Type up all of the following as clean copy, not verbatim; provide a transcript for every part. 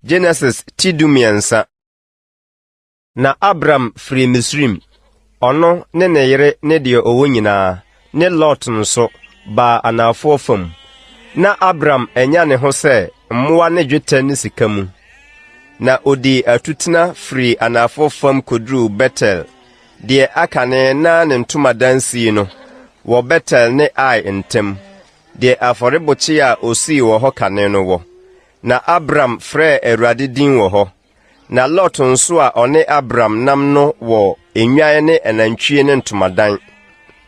Genesis tidumiensa. Na Abram firi Misrim, ono ne ne yere ne de owo nyina, ne Lot nso ba anafo fam. Na Abram enya ne ho se mmoa ne dwetɛ ne sika mu. Na odi atutena firi anafo fam kodru Betel, de Akane na ne ntomadansi no, wo Betel ne Ai ntem, de afɔrebɔkye a osi wɔ hɔ kane no wɔ. Na Abram frɛ Awurade din wɔ hɔ. Na Lot nso a ɔne Abram nam no wɔ enwae ne enantwie ne ntomadan.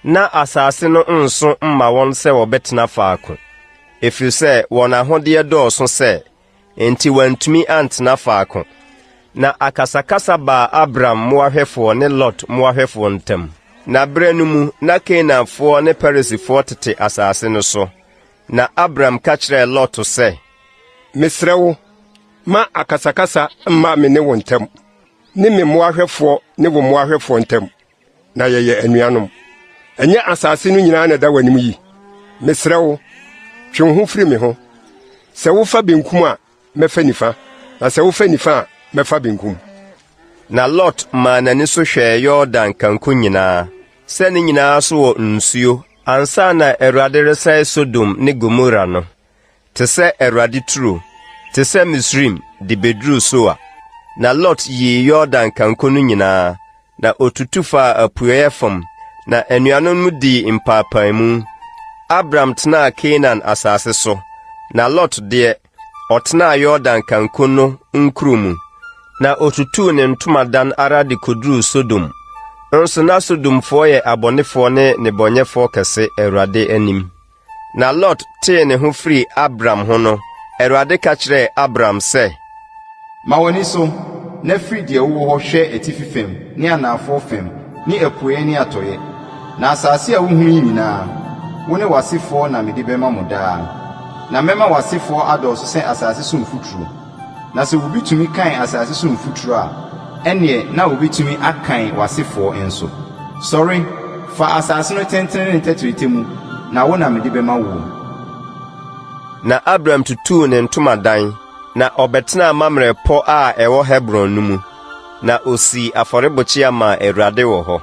Na asase no nso mma wɔn sɛ wɔbɛtena faako. Efiri sɛ wɔn ahode dɔɔso sɛ, enti wantumi antena faako. Na akasakasa ba Abram mmoahwɛfoɔ ne Lot mmoahwɛfoɔ ntam. Na bere no mu na Kanaanfoɔ ne Perisifoɔ tete asase no so. Na Abram ka kyerɛɛ Lot sɛ, mesrɛ wo, ma akasakasa mma me ne wo ntam, ne me mmoahwɛfoɔ ne wo mmoahwɛfoɔ ntam, na yɛyɛ anuanom. Ɛnyɛ asase no nyinaa na da w'anim yi. Mesrɛ wo, twe wo ho firi me ho. Sɛ wofa benkum a, mɛfa nifa, na sɛ wofa nifa a, mɛfa benkum. Na Lot maa n'ani so hwɛɛ Yordan kanko nyinaa, sɛ ne nyinaa so wɔ nsuo, ansa na Awurade resɛe Sodom ne Gomora no. Te sɛ Awurade turo, te sɛ Misrim de beduru Soa. Na Lot yi Yordan kanko no nyinaa, na otutu fa apueɛ fam, na anuanom mu di mpaapan mu. Abram tenaa Canaan asase so, na Lot deɛ, ɔtenaa Yordan kanko no nkuro mu, na otutu ne ntomadan ara de koduru Sodom. Nso na Sodomfoɔ yɛ abɔnefoɔ ne nebɔnyɛfoɔ kɛse Awurade anim. Na Lot tee ne ho firi Abram ho no, Awurade ka kyerɛɛ Abram sɛ, ma w'ani so, na firi deɛ wowɔ hɔ hwɛ atifi fam, ne anafo fam, ne apueɛ ne atɔeɛ. Na asase a wohu yi nyinaa, wo ne w'asefoɔ na mede bɛma mo daa. Na mɛma w'asefoɔ adɔɔso sɛ asase so mfuturo. Na sɛ wobitumi kan asase so mfuturo a, ɛneɛ na wobitumi akan w'asefoɔ nso. Sɔre, fa asase no tɛntɛn ne tɛtrɛtɛ mu, na wo na mede bɛma wo. Na Abram tutuu ne ntomadan, na ɔbɛtena mamrɛ pɔ a ɛwɔ Hebron no mu, na osi afɔrebɔkye ama Awurade wɔ hɔ.